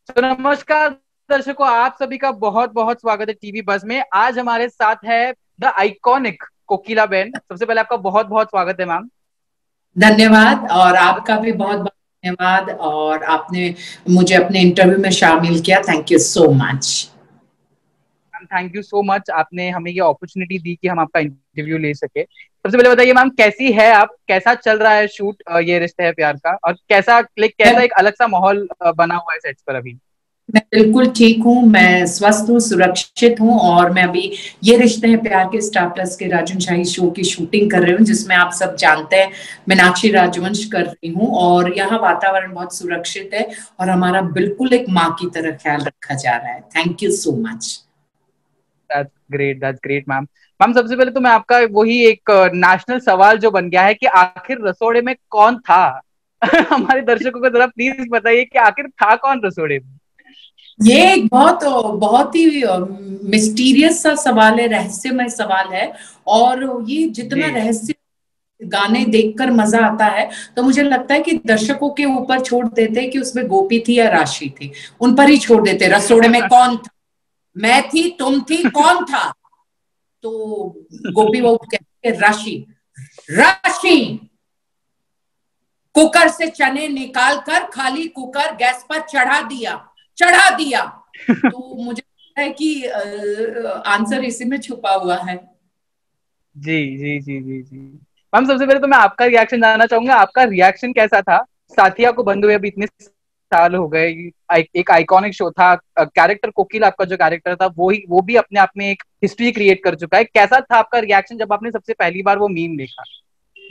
तो नमस्कार दर्शकों, आप सभी का बहुत बहुत स्वागत है टीवी बस में। आज हमारे साथ है द आइकॉनिक कोकिला बेन। सबसे पहले आपका बहुत बहुत स्वागत है मैम। धन्यवाद। और आपका भी बहुत बहुत धन्यवाद। और आपने मुझे अपने इंटरव्यू में शामिल किया। Thank you so much. Ma'am thank you so much, आपने हमें ये अपॉर्चुनिटी दी कि हम आपका इंटरव्यू ले सके। सबसे पहले बताइए मैम, कैसी है आप, कैसा चल रहा है शूट ये रिश्ते है प्यार का, और कैसा मैं एक अलग सा माहौल बना हुआ है सेट्स पर अभी। मैं बिल्कुल ठीक हूँ। मैं स्वस्थ हूँ, सुरक्षित हूँ। और मैं अभी ये रिश्ते हैं प्यार के स्टार प्लस के राजन शाही शो की शूटिंग कर रही हूँ, जिसमें आप सब जानते हैं मीनाक्षी राजवंश कर रही हूँ। और यहाँ वातावरण बहुत सुरक्षित है और हमारा बिल्कुल एक माँ की तरह ख्याल रखा जा रहा है। Thank you so much. That's great ma'am. Ma'am सबसे पहले तो मैं आपका वही एक नेशनल सवाल जो बन गया है कि आखिर रसोड़े में कौन था। हमारे दर्शकों को जरा प्लीज बताइए कि आखिर था कौन रसोड़े में। ये एक बहुत बहुत ही मिस्टीरियस सा सवाल है, रहस्यमय सवाल है। और ये जितना जी। रहस्य गाने देखकर मजा आता है, तो मुझे लगता है कि दर्शकों के ऊपर छोड़ देते कि उसमें गोपी थी या राशि थी। उन पर ही छोड़ देते, रसोड़े में कौन था। मैं थी, तुम थी, कौन था। तो गोपी बहू कहती है राशि। राशि कुकर से चने निकाल कर खाली कुकर गैस पर चढ़ा दिया, चढ़ा दिया। तो मुझे लगता है कि आंसर इसी में छुपा हुआ है। जी जी जी जी जी। मैम सबसे पहले तो मैं आपका रिएक्शन जानना चाहूंगा, आपका रिएक्शन कैसा था। साथिया को बंद हुए अभी इतने साल हो गए, एक आइकॉनिक शो था। कैरेक्टर कोकिल, आपका जो कैरेक्टर था वो भी अपने आप में एक हिस्ट्री क्रिएट कर चुका है। कैसा था आपका रिएक्शन जब आपने सबसे पहली बार वो मीम देखा।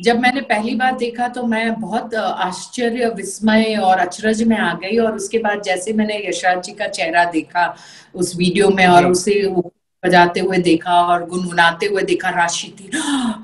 जब मैंने पहली बार देखा तो मैं बहुत आश्चर्य, विस्मय और अचरज में आ गई। और उसके बाद जैसे मैंने यशराज जी का चेहरा देखा उस वीडियो में, और जी उसे वो बजाते हुए देखा और गुनगुनाते हुए देखा, राशि थी,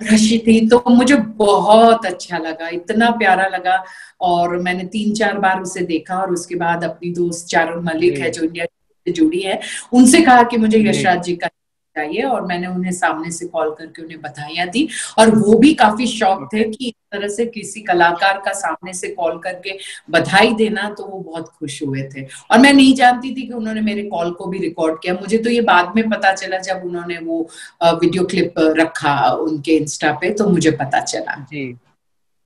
राशि थी, तो मुझे बहुत अच्छा लगा, इतना प्यारा लगा। और मैंने 3-4 बार उसे देखा। और उसके बाद अपनी दोस्त चारुल मलिक है, जी जो इंडिया से जुड़ी है, उनसे कहा कि मुझे जी यशराज जी का चाहिए। और मैंने उन्हें सामने से कॉल करके उन्हें बधाइयां दी। और वो भी काफी शौक थे ओके कि इस तरह से किसी कलाकार का सामने से कॉल करके बधाई देना, तो वो बहुत खुश हुए थे। और मैं नहीं जानती थी कि उन्होंने मेरे कॉल को भी रिकॉर्ड किया। मुझे तो ये बाद में पता चला, जब उन्होंने वो वीडियो क्लिप रखा उनके इंस्टा पे, तो मुझे पता चला। जी।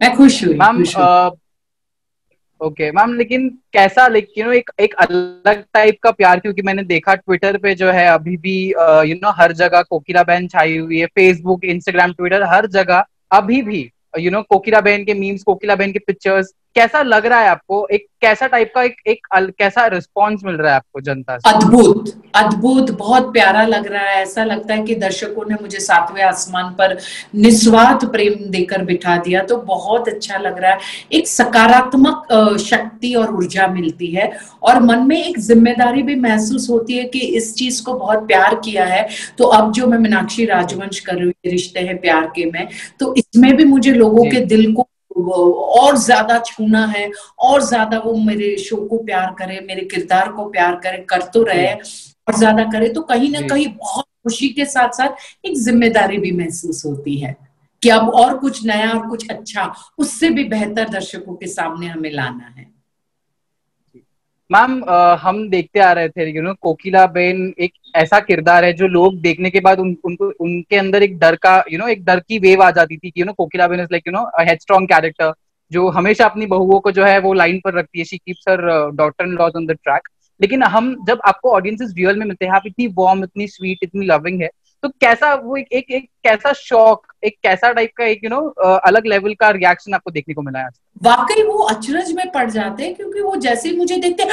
मैं खुश हुई, मैम खुश हुई। ओके मैम, लेकिन कैसा एक एक अलग टाइप का प्यार, क्योंकि मैंने देखा ट्विटर पे जो है अभी भी हर जगह कोकिला बहन छाई हुई है। फेसबुक, इंस्टाग्राम, ट्विटर, हर जगह अभी भी कोकिला बहन के मीम्स, कोकिला बहन के पिक्चर्स। कैसा लग रहा है आपको, एक कैसा टाइप का कैसा रिस्पॉन्स मिल रहा है आपको जनता से। अद्भुत, अद्भुत, बहुत प्यारा लग रहा है। ऐसा लगता है कि दर्शकों ने मुझे सातवें आसमान पर निस्वार्थ प्रेम देकर बिठा दिया। तो बहुत अच्छा लग रहा है। एक सकारात्मक शक्ति और ऊर्जा मिलती है। और मन में एक जिम्मेदारी भी महसूस होती है कि इस चीज को बहुत प्यार किया है। तो अब जो मैं मीनाक्षी जी राजवंश कर रही हूँ, ये रिश्ते हैं प्यार के में, तो इसमें भी मुझे लोगों जी के दिल को और ज्यादा छूना है। और ज्यादा वो मेरे शो को प्यार करे, मेरे किरदार को प्यार करे, कर तो रहे, जी और ज्यादा करे, तो कहीं ना जी। कहीं बहुत खुशी के साथ साथ एक जिम्मेदारी भी महसूस होती है कि अब और कुछ नया और कुछ अच्छा, उससे भी बेहतर दर्शकों के सामने हमें लाना है। मैम हम देखते आ रहे थे कोकिला बेन एक ऐसा किरदार है जो लोग देखने के बाद उनको उनके अंदर एक डर का एक डर की वेव आ जाती थी कि Kokila ben is like headstrong character, जो हमेशा अपनी बहुओं को जो है वो लाइन पर रखती है। She keeps her daughter in laws on the track. लेकिन हम जब आपको ऑडियंसेस रियल में मिलते हैं, आप इतनी वार्म, इतनी स्वीट, इतनी लविंग है, तो कैसा वो एक कैसा शौक, एक कैसा टाइप का एक अलग लेवल का रिएक्शन आपको देखने को मिला है आज वाकई वो अचरज में पड़ जाते हैं, क्योंकि वो जैसे ही मुझे देखते हैं,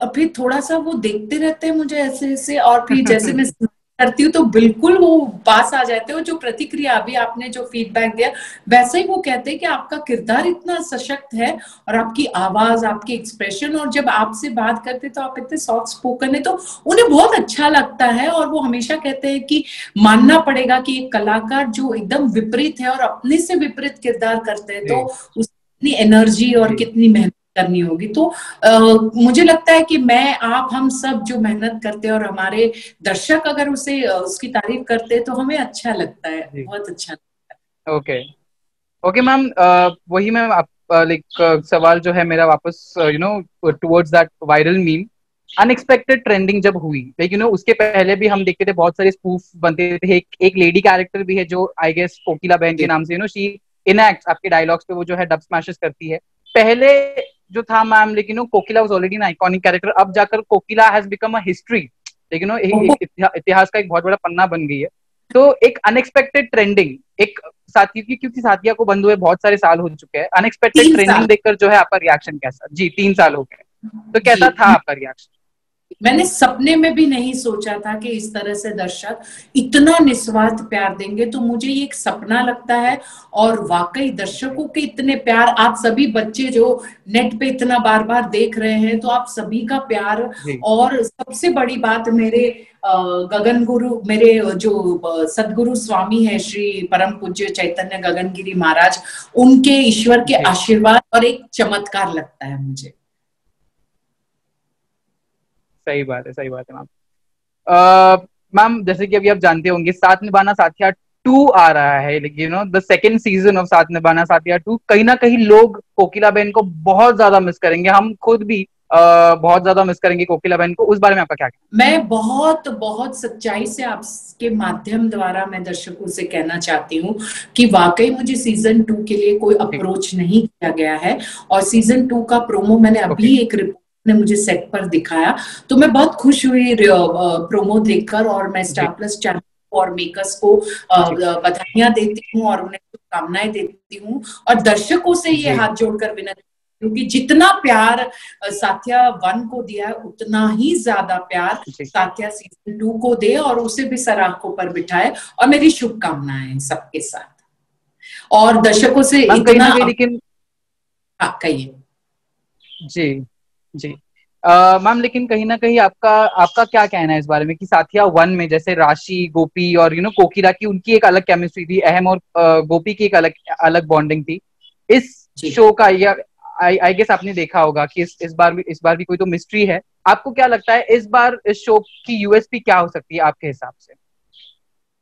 और फिर थोड़ा सा वो देखते रहते हैं मुझे ऐसे ऐसे, और फिर जैसे मैं तक। स्माइल करती हूँ तो बिल्कुल वो पास आ जाते हो। जो प्रतिक्रिया अभी आपने जो फीडबैक दिया, वैसे ही वो कहते हैं कि आपका किरदार इतना सशक्त है, और आपकी आवाज, आपके एक्सप्रेशन, और जब आपसे बात करते तो आप इतने सॉफ्ट स्पोकन है, तो उन्हें बहुत अच्छा लगता है। और वो हमेशा कहते हैं कि मानना पड़ेगा कि एक कलाकार जो एकदम विपरीत है और अपने से विपरीत किरदार करते हैं, तो जी उसकी एनर्जी और जी कितनी मेहनत करनी होगी। तो मुझे लगता है कि मैं, आप, हम सब जो मेहनत करते हैं और हमारे दर्शक अगर उसे उसकी तारीफ करते हैं, तो हमें अच्छा लगता है, जी। बहुत अच्छा। ओके ओके मैम, वही मैं लाइक सवाल जो है मेरा वापस towards that viral meme, unexpected trending जब हुई, लेकिन उसके पहले भी हम देखते थे बहुत सारे स्पूफ बनते थे। एक लेडी कैरेक्टर भी है जो आई गेस कोकिला बहन के नाम से शी इनएक्ट्स, आपके डायलॉग्स पे वो जो है डब स्मैशेस करती है। पहले जो था मैम, लेकिन Kokila was already an iconic character, अब जाकर Kokila has become a history, लेकिन इतिहास का एक बहुत बड़ा पन्ना बन गई है। तो एक अनएक्सपेक्टेड ट्रेंडिंग, एक साथी की, क्योंकि साथिया को बंद हुए बहुत सारे साल हो चुके हैं, अनएक्सपेक्टेड ट्रेंडिंग देखकर जो है आपका रिएक्शन कैसा? जी 3 साल हो गए, तो कैसा था आपका रिएक्शन? मैंने सपने में भी नहीं सोचा था कि इस तरह से दर्शक इतना निस्वार्थ प्यार देंगे, तो मुझे ये एक सपना लगता है। और वाकई दर्शकों के इतने प्यार, आप सभी बच्चे जो नेट पे इतना बार बार देख रहे हैं, तो आप सभी का प्यार। और सबसे बड़ी बात, मेरे गगन गुरु, मेरे जो सदगुरु स्वामी है श्री परम पूज्य चैतन्य गगनगिरी महाराज, उनके ईश्वर के आशीर्वाद और एक चमत्कार लगता है मुझे। सही बात है, सही बात है मैम। मैम जैसे कि अभी आप जानते होंगे साथ निभाना साथिया 2 आ रहा है, लेकिन द सेकेंड सीजन ऑफ साथ निभाना साथिया 2, कहीं ना कहीं लोग कोकिला बहन को बहुत ज्यादा मिस करेंगे, हम खुद भी बहुत ज्यादा मिस करेंगे कोकिला बहन को। उस बारे में आपका क्या कहना? मैं बहुत बहुत सच्चाई से आपके माध्यम द्वारा मैं दर्शकों से कहना चाहती हूँ कि वाकई मुझे सीजन 2 के लिए कोई अप्रोच नहीं किया गया है। और सीजन 2 का प्रोमो मैंने अभी एक रिपोर्ट ने मुझे सेट पर दिखाया, तो मैं बहुत खुश हुई प्रोमो देखकर। और मैं स्टार प्लस चैनल और मेकर्स को बधाइयां देती हूँ और उन्हें शुभकामनाएं देती हूँ। और दर्शकों से ये हाथ जोड़कर विनती, क्योंकि जितना प्यार साथिया 1 को दिया है, उतना ही ज्यादा प्यार साथिया सीजन 2 को दे और उसे भी सराखों पर बिठाए। और मेरी शुभकामनाएं सबके साथ। और दर्शकों से इतना, लेकिन हाँ कहिए। जी जी मैम, लेकिन कहीं ना कहीं आपका क्या कहना है इस बारे में कि साथिया 1 में जैसे राशि, गोपी और कोकिला की, उनकी एक अलग केमिस्ट्री थी, अहम और गोपी की एक अलग बॉन्डिंग थी। इस शो का, या आई गेस आपने देखा होगा कि इस बार भी कोई तो मिस्ट्री है। आपको क्या लगता है इस बार इस शो की यूएसपी क्या हो सकती है आपके हिसाब से?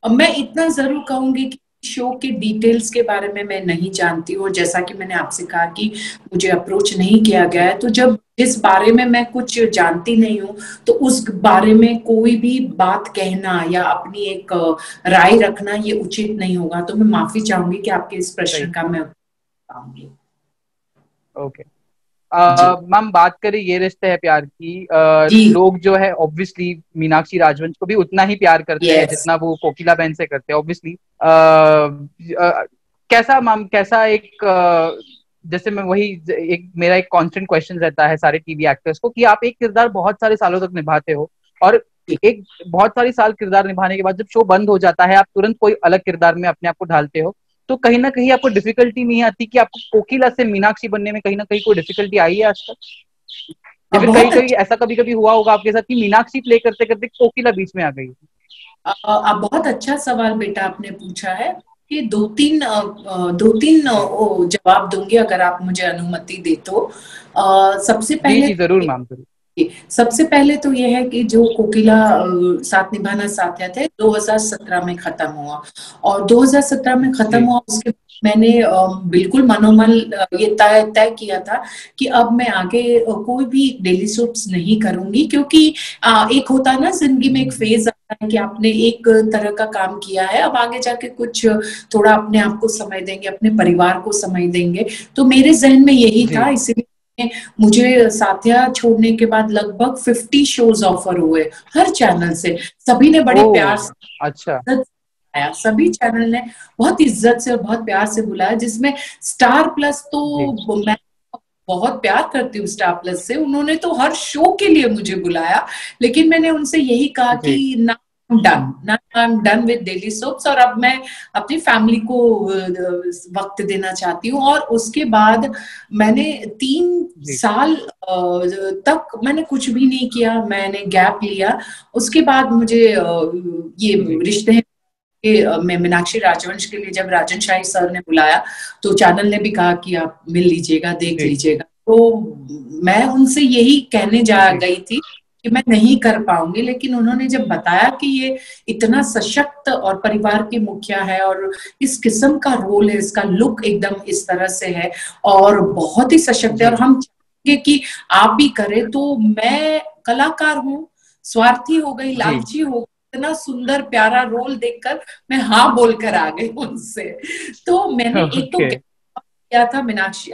मैं इतना जरूर कहूंगी कि शो के डिटेल्स के बारे में मैं नहीं जानती हूँ। जैसा कि मैंने आपसे कहा कि मुझे अप्रोच नहीं किया गया है, तो जब इस बारे में मैं कुछ जानती नहीं हूँ, तो उस बारे में कोई भी बात कहना या अपनी एक राय रखना ये उचित नहीं होगा। तो मैं माफी चाहूंगी कि आपके इस प्रश्न का मैं बताऊंगी। ओके मैम, बात करें ये रिश्ते है प्यार की, लोग जो है ऑब्वियसली मीनाक्षी राजवंश को भी उतना ही प्यार करते हैं जितना वो कोकिला बहन से करते हैं ऑब्वियसली। कैसा मैम, कैसा एक जैसे मैं वही मेरा एक कांस्टेंट क्वेश्चन रहता है सारे टीवी एक्टर्स को कि आप एक किरदार बहुत सारे सालों तक निभाते हो, और एक बहुत सारी साल किरदार निभाने के बाद जब शो बंद हो जाता है, आप तुरंत कोई अलग किरदार में अपने आप को ढालते हो, तो कहीं ना कहीं आपको डिफिकल्टी नहीं आती कि आपको कोकिला से मीनाक्षी बनने में कहीं ना कहीं कोई डिफिकल्टी आई है आज तक? या फिर कहीं ऐसा कभी कभी हुआ होगा आपके साथ कि मीनाक्षी प्ले करते करते कोकिला बीच में आ गई? आप बहुत अच्छा सवाल बेटा आपने पूछा है कि दो तीन जवाब दूंगी अगर आप मुझे अनुमति दे तो। सबसे पहले जी जरूर मैम, जरूर। सबसे पहले तो यह है कि जो कोकिला साथ निभाना साथिया थे 2017 में खत्म हुआ, और 2017 में खत्म हुआ उसके मैंने बिल्कुल मनोमन ये तय किया था कि अब मैं आगे कोई भी डेली सोप्स नहीं करूंगी, क्योंकि एक होता है ना जिंदगी में एक फेज आता है कि आपने एक तरह का काम किया है, अब आगे जाके कुछ थोड़ा अपने आप को समय देंगे, अपने परिवार को समय देंगे। तो मेरे जहन में यही था, इसीलिए मुझे साथिया छोड़ने के बाद लगभग 50 शोज ऑफर हुए हर चैनल से। सभी ने बड़े प्यार से, अच्छा, सभी चैनल ने बहुत इज्जत से और बहुत प्यार से बुलाया, जिसमें स्टार प्लस तो मैं बहुत प्यार करती हूँ स्टार प्लस से, उन्होंने तो हर शो के लिए मुझे बुलाया। लेकिन मैंने उनसे यही कहा कि ना I am done with daily soaps, और अब मैं अपनी फैमिली को वक्त देना चाहती हूँ। और उसके बाद मैंने 3 साल तक मैंने कुछ भी नहीं किया, मैंने गैप लिया। उसके बाद मुझे ये रिश्ते मैं मीनाक्षी राजवंश के लिए जब राजन शाही सर ने बुलाया, तो चैनल ने भी कहा कि आप मिल लीजिएगा, देख लीजिएगा। तो मैं उनसे यही कहने जा गई थी कि मैं नहीं कर पाऊंगी, लेकिन उन्होंने जब बताया कि ये इतना सशक्त और परिवार की मुखिया है और इस किस्म का रोल है, इसका लुक एकदम इस तरह से है और बहुत ही सशक्त है और जी हम चाहेंगे कि आप भी करें, तो मैं कलाकार हूँ, स्वार्थी हो गई, जी। लालची हो गई, इतना सुंदर प्यारा रोल देखकर मैं हाँ बोलकर आ गई उनसे। तो मैंने एक तो ओके। किया था मीनाक्षी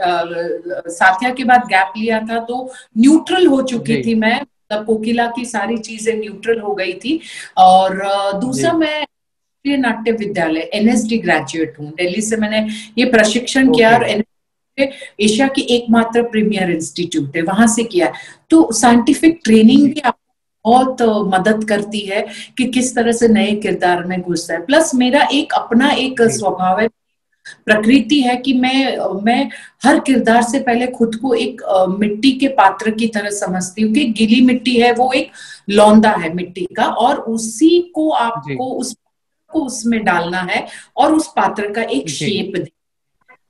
साथिया के बाद गैप लिया था, तो न्यूट्रल हो चुकी जी थी मैं, मतलब कोकिला की सारी चीजें न्यूट्रल हो गई थी। और दूसरा, जी। मैं राष्ट्रीय नाट्य विद्यालय एनएसडी ग्रेजुएट हूँ, दिल्ली से मैंने ये प्रशिक्षण किया ओके। और एशिया की एकमात्र प्रीमियर इंस्टीट्यूट है, वहां से किया। तो साइंटिफिक ट्रेनिंग जी भी आपको बहुत मदद करती है कि किस तरह से नए किरदार में घुसता है। प्लस मेरा एक अपना एक जी स्वभाव है, प्रकृति है कि मैं हर किरदार से पहले खुद को एक मिट्टी के पात्र की तरह समझती हूँ कि गीली मिट्टी है, वो एक लौंदा है मिट्टी का, और उसी को जी आपको उस को उसमें डालना है और उस पात्र का एक जी शेप दे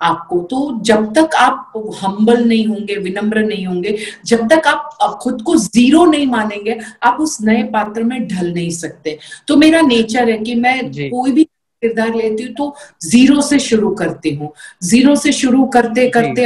आपको। तो जब तक आप हम्बल नहीं होंगे, विनम्र नहीं होंगे, जब तक आप खुद को जीरो नहीं मानेंगे, आप उस नए पात्र में ढल नहीं सकते। तो मेरा नेचर है कि मैं जी कोई भी किरदार लेती हूँ तो जीरो से शुरू करती हूँ, जीरो से शुरू करते जी करते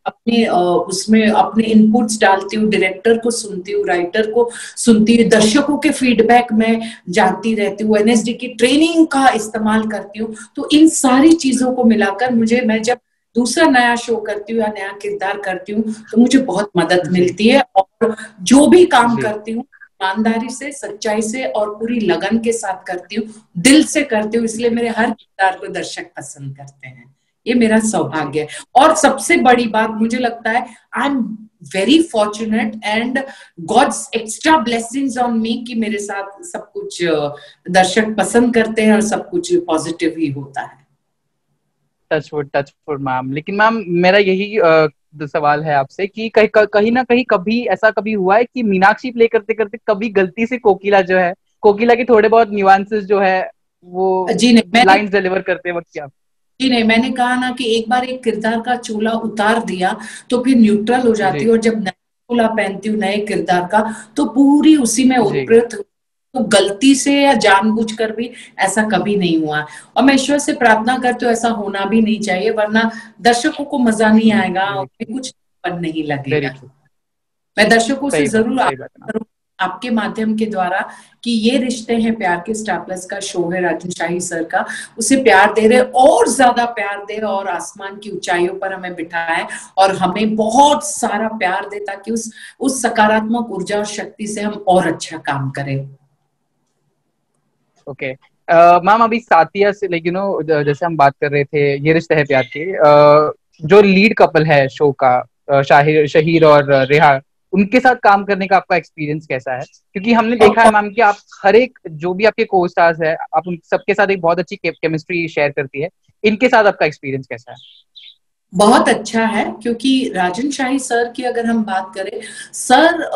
अपने उसमें अपने इनपुट्स डालती हूँ, डायरेक्टर को सुनती हूँ, राइटर को सुनती हूँ, दर्शकों के फीडबैक में जानती रहती हूँ, एनएसडी की ट्रेनिंग का इस्तेमाल करती हूँ। तो इन सारी चीजों को मिलाकर मैं जब दूसरा नया शो करती हूँ या नया किरदार करती हूँ तो मुझे बहुत मदद जी मिलती है, और जो भी काम जी। करती हूँ ईमानदारी से, सच्चाई से और पूरी लगन के साथ करती हूँ, दिल से करती हूँ, इसलिए मेरे हर किरदार को दर्शक पसंद करते हैं। ये मेरा जी सौभाग्य है। और सबसे बड़ी बात मुझे लगता है, I am very fortunate and God's extra blessings on me कि मेरे साथ सब कुछ दर्शक पसंद करते हैं और सब कुछ पॉजिटिव ही होता है। Touch wood ma'am. लेकिन मैम मेरा यही सवाल है आपसे कि कहीं ना कहीं कभी ऐसा कभी हुआ है कि मीनाक्षी प्ले करते करते कभी गलती से कोकिला जो है, कोकिला के थोड़े बहुत न्यूआंसेस जो है वो जी नहीं, लाइंस डिलीवर करते वक्त क्या? जी नहीं, मैंने कहा ना कि एक बार एक किरदार का चोला उतार दिया तो फिर न्यूट्रल हो जाती जी हूँ, और जब नया चोला पहनती हूँ नए किरदार का तो पूरी उसी में जी उत्प्रेत हूँ। तो गलती से या जानबूझकर भी ऐसा कभी नहीं हुआ है। और मैं ईश्वर से प्रार्थना करती हूँ ऐसा होना भी नहीं चाहिए, वरना दर्शकों को मजा नहीं आएगा और वेरी भी कुछ मन नहीं वेरी लगेगा। ट्रू। मैं दर्शकों से जरूर सही आग्रह बात है मैम। करूं आपके माध्यम के द्वारा कि ये रिश्ते हैं प्यार के स्टार प्लस का शो है राजन शाही सर का, उसे प्यार दे रहे, और ज्यादा प्यार दे और आसमान की ऊंचाइयों पर हमें बिठाए और हमें बहुत सारा प्यार दे ताकि उस सकारात्मक ऊर्जा और शक्ति से हम और अच्छा काम करें। ओके मैम, अभी साथिया से लाइक जैसे हम बात कर रहे थे ये रिश्ते है प्यार के, जो लीड कपल है शो का, शाहिर शहीर और रेहा, उनके साथ काम करने का आपका एक्सपीरियंस कैसा है? क्योंकि हमने देखा है मैम कि आप हर एक जो भी आपके को स्टार्स है आप उन सबके साथ एक बहुत अच्छी केमिस्ट्री शेयर करती है। इनके साथ आपका एक्सपीरियंस कैसा है? बहुत अच्छा है, क्योंकि राजन शाही सर की अगर हम बात करें, सर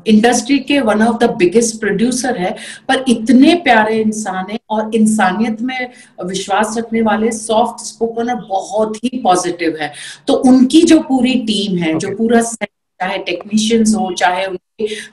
इंडस्ट्री के one of the biggest producer है, पर इतने प्यारे इंसान है और इंसानियत में विश्वास रखने वाले, सॉफ्ट स्पोकन और बहुत ही पॉजिटिव है। तो उनकी जो पूरी टीम है, जो ओके। पूरा सेट, चाहे टेक्नीशियंस हो चाहे उनके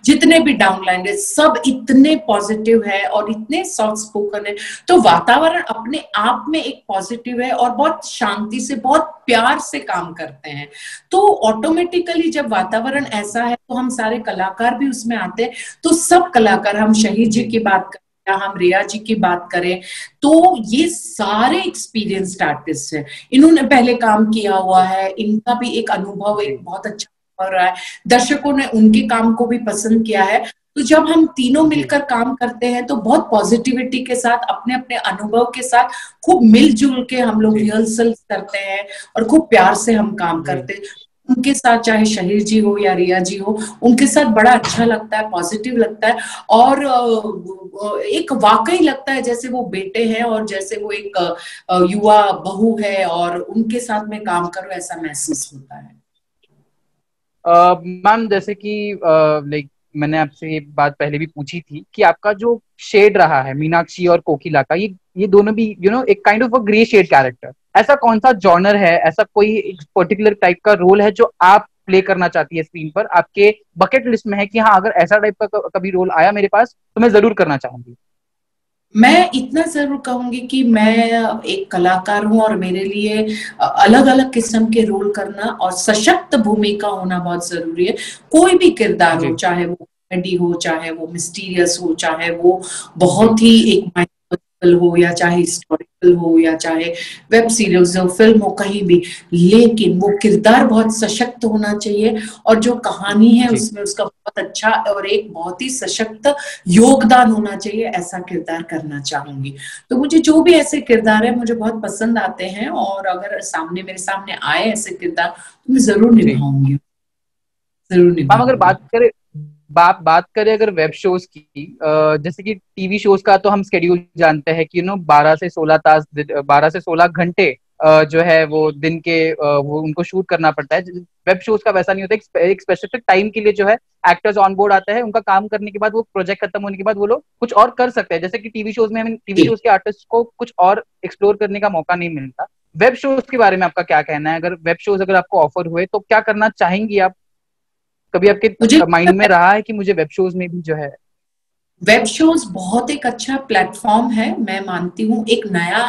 जितने भी डाउनलाइन है, सब इतने पॉजिटिव है और इतने सॉफ्ट स्पोकन है। तो वातावरण अपने आप में एक पॉजिटिव है और बहुत शांति से, बहुत प्यार से काम करते हैं। तो ऑटोमेटिकली जब वातावरण ऐसा है तो हम सारे कलाकार भी उसमें आते हैं। तो सब कलाकार, हम शहीद जी जी की बात करें या हम रिया जी की बात करें, तो ये सारे एक्सपीरियंस्ड आर्टिस्ट हैं, इन्होंने पहले काम किया हुआ है, इनका भी एक अनुभव जी एक बहुत अच्छा हो रहा है, दर्शकों ने उनके काम को भी पसंद किया है। तो जब हम तीनों जी मिलकर काम करते हैं तो बहुत पॉजिटिविटी के साथ, अपने अपने अनुभव के साथ खूब मिलजुल के हम लोग जी रिहर्सल करते हैं और खूब प्यार से हम काम जी करते हैं। उनके साथ चाहे शहीर जी हो या रिया जी हो, उनके साथ बड़ा अच्छा लगता है, पॉजिटिव लगता है, और एक वाकई लगता है जैसे वो बेटे हैं और जैसे वो एक युवा बहू है और उनके साथ में काम करो, ऐसा महसूस होता है। मैम, जैसे कि लाइक मैंने आपसे ये बात पहले भी पूछी थी कि आपका जो शेड रहा है मीनाक्षी और कोकिला का, ये दोनों भी एक kind of a grey shade character, ऐसा कौन सा जॉनर है, ऐसा कोई एक पर्टिकुलर टाइप का रोल है जो आप प्ले करना चाहती है स्क्रीन पर, आपके बकेट लिस्ट में है कि हाँ अगर ऐसा टाइप का कभी रोल आया मेरे पास तो मैं जरूर करना चाहूंगी? मैं इतना जरूर कहूंगी कि मैं एक कलाकार हूं और मेरे लिए अलग अलग किस्म के रोल करना और सशक्त भूमिका होना बहुत जरूरी है। कोई भी किरदार हो, जी चाहे वो कॉमेडी हो, चाहे वो मिस्टीरियस हो, चाहे वो जी बहुत ही एक माइथोलॉजिकल हो, या चाहे हिस्टोरिकल हो, या चाहे वेब सीरीज हो, फिल्म हो, कहीं भी, लेकिन वो किरदार बहुत सशक्त होना चाहिए। और जो कहानी है जी उसमें उसका बहुत अच्छा और एक बहुत ही सशक्त योगदान होना चाहिए, ऐसा किरदार करना चाहूंगी। तो मुझे जो भी ऐसे किरदार है मुझे बहुत पसंद आते हैं, और अगर सामने मेरे सामने आए ऐसे किरदार तो मैं जरूर जी। निभाऊंगी, जरूर मैम अगर निभाऊंगी। बात करें अगर वेब शोज की, जैसे कि टीवी शोज का तो हम स्केड्यूल जानते हैं कि 12 से 16 घंटे जो है वो दिन के वो उनको शूट करना पड़ता है। वेब शोज का वैसा नहीं होता, एक स्पेसिफिक टाइम के लिए जो है एक्टर्स ऑन बोर्ड आता है, उनका काम करने के बाद वो प्रोजेक्ट खत्म होने के बाद वो लोग कुछ और कर सकते हैं। जैसे कि टीवी शोज में हमें टीवी जी, शोज के आर्टिस्ट को कुछ और एक्सप्लोर करने का मौका नहीं मिलता। वेब शोज के बारे में आपका क्या कहना है? अगर वेब शोज अगर आपको ऑफर हुए तो क्या करना चाहेंगी आप? कभी मुझे आपके माइंड में रहा है कि मुझे वेब शोज में भी जो है? वेब शोज बहुत एक अच्छा प्लेटफॉर्म है, मैं मानती हूँ, एक नया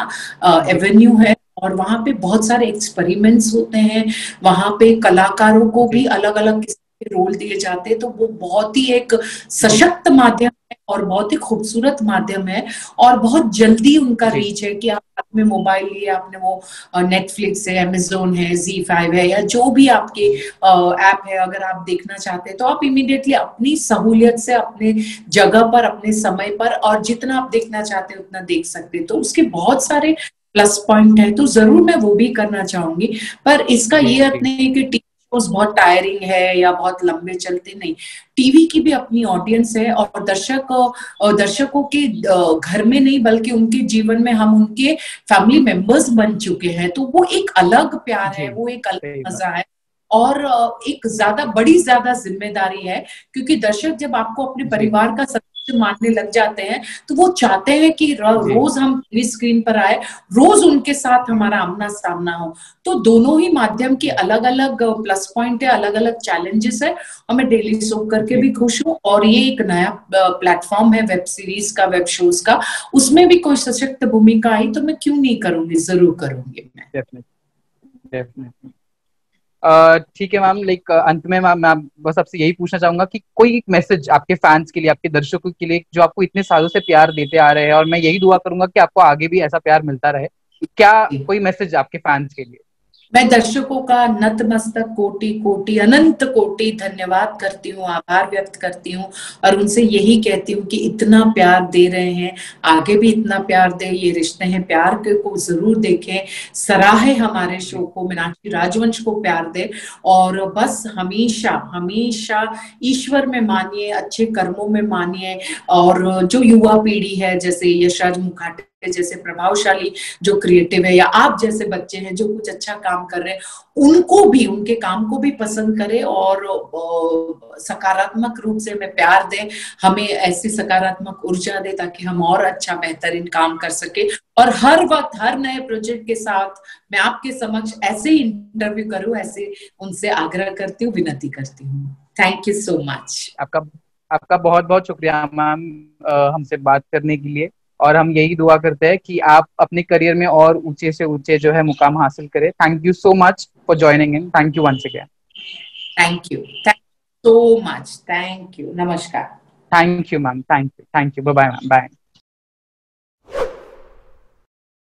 जी एवेन्यू है। और वहां पे बहुत सारे एक्सपेरिमेंट्स होते हैं, वहां पे कलाकारों को भी जी अलग अलग किस्म के रोल दिए जाते हैं, तो वो बहुत ही एक जी सशक्त माध्यम है और बहुत ही खूबसूरत माध्यम है। और बहुत जल्दी उनका जी रीच है कि आप हाथ में मोबाइल लिए, आपने वो नेटफ्लिक्स है, अमेजोन है, जी5 है, या जो भी आपके ऐप है, अगर आप देखना चाहते हैं तो आप इमीडिएटली अपनी सहूलियत से, अपने जगह पर, अपने समय पर, और जितना आप देखना चाहते हैं उतना देख सकते हैं। तो उसके बहुत सारे प्लस पॉइंट है, तो जरूर मैं वो भी करना चाहूंगी। पर इसका जी ये अर्थ जी नहीं है कि टीवी शोज बहुत टायरिंग है या बहुत लंबे चलते, नहीं। टीवी की भी अपनी ऑडियंस है, और दर्शकों के घर में नहीं बल्कि उनके जीवन में हम उनके फैमिली मेंबर्स बन चुके हैं, तो वो एक अलग प्यार जी है, वो एक अलग सही बात। मजा है। और एक ज्यादा जिम्मेदारी है, क्योंकि दर्शक जब आपको अपने जी परिवार का सदस्य मानने लग जाते हैं तो वो चाहते हैं कि जी रोज हम टीवी स्क्रीन पर आए, रोज उनके साथ हमारा आमना सामना हो। तो दोनों ही माध्यम के जी अलग अलग प्लस पॉइंट है, अलग अलग चैलेंजेस है, और मैं डेली सोप करके जी भी खुश हूँ। और ये एक नया प्लेटफॉर्म है वेब सीरीज का, वेब शोज का, उसमें भी कोई सशक्त भूमिका आई तो मैं क्यों नहीं करूंगी, जरूर करूंगी मैं। Definitely definitely. ठीक है मैम, लाइक अंत में मैम मैं बस आपसे यही पूछना चाहूंगा कि कोई मैसेज आपके फैंस के लिए, आपके दर्शकों के लिए जो आपको इतने सालों से प्यार देते आ रहे हैं, और मैं यही दुआ करूंगा कि आपको आगे भी ऐसा प्यार मिलता रहे, क्या कोई मैसेज आपके फैंस के लिए? मैं दर्शकों का नतमस्तक कोटि कोटि अनंत कोटि धन्यवाद करती हूँ, आभार व्यक्त करती हूँ, और उनसे यही कहती हूँ कि इतना प्यार दे रहे हैं, आगे भी इतना प्यार दे। ये रिश्ते हैं प्यार के, को जरूर देखें, सराहे हमारे जी शो को, मीनाक्षी राजवंश को प्यार दे। और बस हमेशा हमेशा ईश्वर में मानिए, अच्छे कर्मों में मानिए। और जो युवा पीढ़ी है, जैसे यशराज मुखाटे जैसे प्रभावशाली जो क्रिएटिव है, या आप जैसे बच्चे हैं जो कुछ अच्छा काम कर रहे हैं, उनको भी, उनके काम को भी पसंद करें, और सकारात्मक रूप से हमें प्यार दें, हमें ऐसी सकारात्मक ऊर्जा दे ताकि हम और अच्छा बेहतरीन काम कर सके। और हर वक्त हर नए प्रोजेक्ट के साथ मैं आपके समक्ष ऐसे ही इंटरव्यू करूं, ऐसे उनसे आग्रह करती हूँ, विनती करती हूँ। Thank you so much. आपका आपका बहुत बहुत शुक्रिया मैम, हमसे बात करने के लिए। और हम यही दुआ करते हैं कि आप अपने करियर में और ऊंचे से ऊंचे जो है मुकाम हासिल करें। Thank you so much for joining in. Thank you once again. Thank you so much, thank you, नमस्कार। Thank you ma'am, thank you bye ma'am, bye.